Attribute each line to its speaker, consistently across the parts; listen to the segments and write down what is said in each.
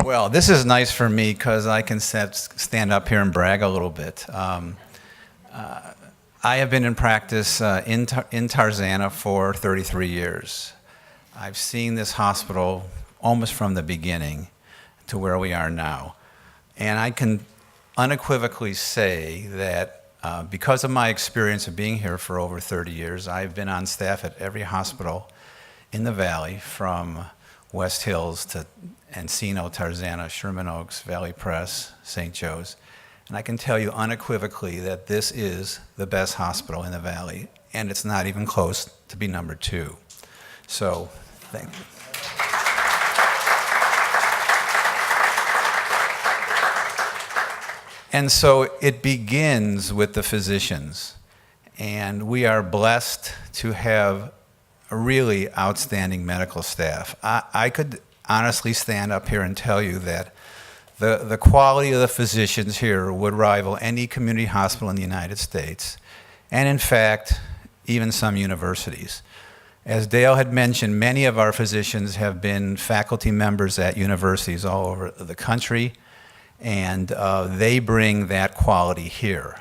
Speaker 1: Well, this is nice for me because I can stand up here and brag a little bit. I have been in practice in Tarzana for 33 years. I've seen this hospital almost from the beginning to where we are now. And I can unequivocally say that because of my experience of being here for over 30 years, I've been on staff at every hospital in the Valley, from West Hills to Encino, Tarzana, Sherman Oaks, Valley Press, St. Joe's. And I can tell you unequivocally that this is the best hospital in the Valley, and it's not even close to be number 2. So, thank you. And so it begins with the physicians, and we are blessed to have a really outstanding medical staff. I could honestly stand up here and tell you that the quality of the physicians here would rival any community hospital in the United States, and in fact, even some universities. As Dale had mentioned, many of our physicians have been faculty members at universities all over the country, and they bring that quality here.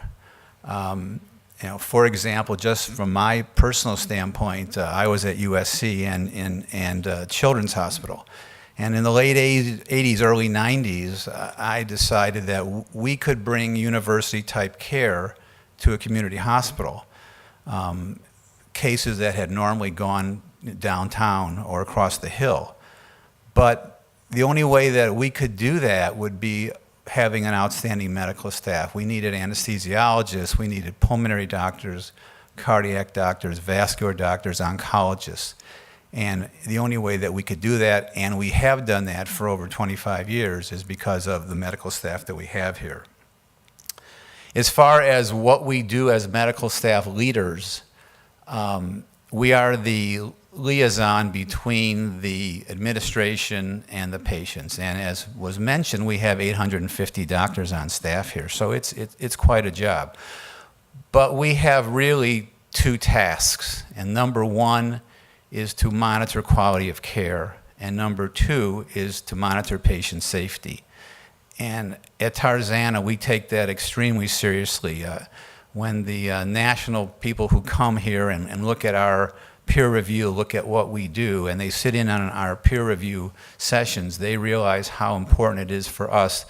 Speaker 1: For example, just from my personal standpoint, I was at USC and Children's Hospital. And in the late 80s, early 90s, I decided that we could bring university-type care to a community hospital. Cases that had normally gone downtown or across the hill. But the only way that we could do that would be having an outstanding medical staff. We needed anesthesiologists, we needed pulmonary doctors, cardiac doctors, vascular doctors, oncologists. And the only way that we could do that, and we have done that for over 25 years, is because of the medical staff that we have here. As far as what we do as medical staff leaders, we are the liaison between the administration and the patients. And as was mentioned, we have 850 doctors on staff here, so it's quite a job. But we have really 2 tasks, and number 1 is to monitor quality of care, and number 2 is to monitor patient safety. And at Tarzana, we take that extremely seriously. When the national people who come here and look at our peer review, look at what we do, and they sit in on our peer review sessions, they realize how important it is for us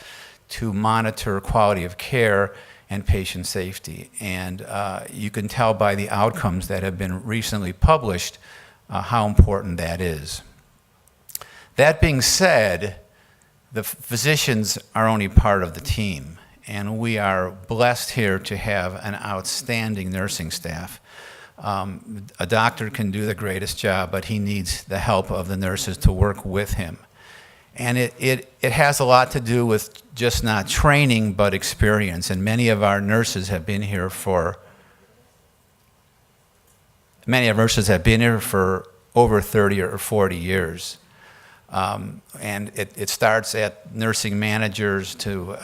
Speaker 1: to monitor quality of care and patient safety. And you can tell by the outcomes that have been recently published how important that is. That being said, the physicians are only part of the team, and we are blessed here to have an outstanding nursing staff. A doctor can do the greatest job, but he needs the help of the nurses to work with him. And it has a lot to do with just not training, but experience. And many of our nurses have been here for over 30 or 40 years. And it starts at nursing managers to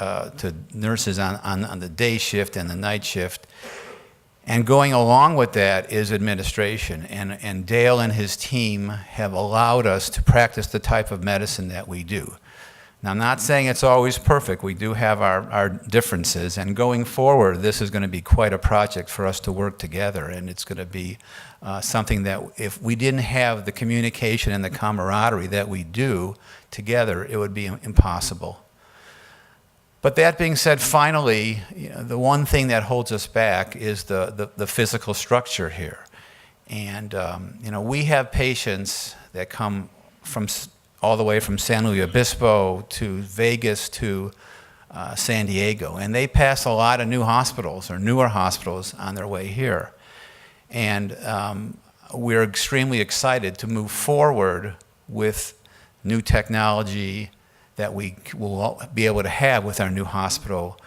Speaker 1: nurses on the day shift and the night shift. And going along with that is administration. And Dale and his team have allowed us to practice the type of medicine that we do. Now, I'm not saying it's always perfect. We do have our differences. And going forward, this is going to be quite a project for us to work together. And it's going to be something that if we didn't have the communication and the camaraderie that we do together, it would be impossible. But that being said, finally, the one thing that holds us back is the physical structure here. And we have patients that come from all the way from San Luis Obispo to Vegas to San Diego, and they pass a lot of new hospitals or newer hospitals on their way here. And we're extremely excited to move forward with new technology that we will be able to have with our new hospital.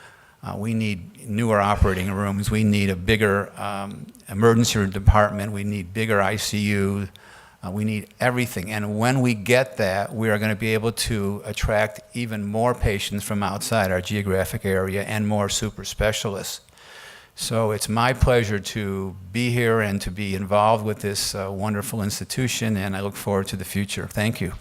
Speaker 1: We need newer operating rooms. We need a bigger emergency room department. We need bigger ICU. We need everything. And when we get that, we are going to be able to attract even more patients from outside our geographic area and more super specialists. So it's my pleasure to be here and to be involved with this wonderful institution, and I look forward to the future. Thank you.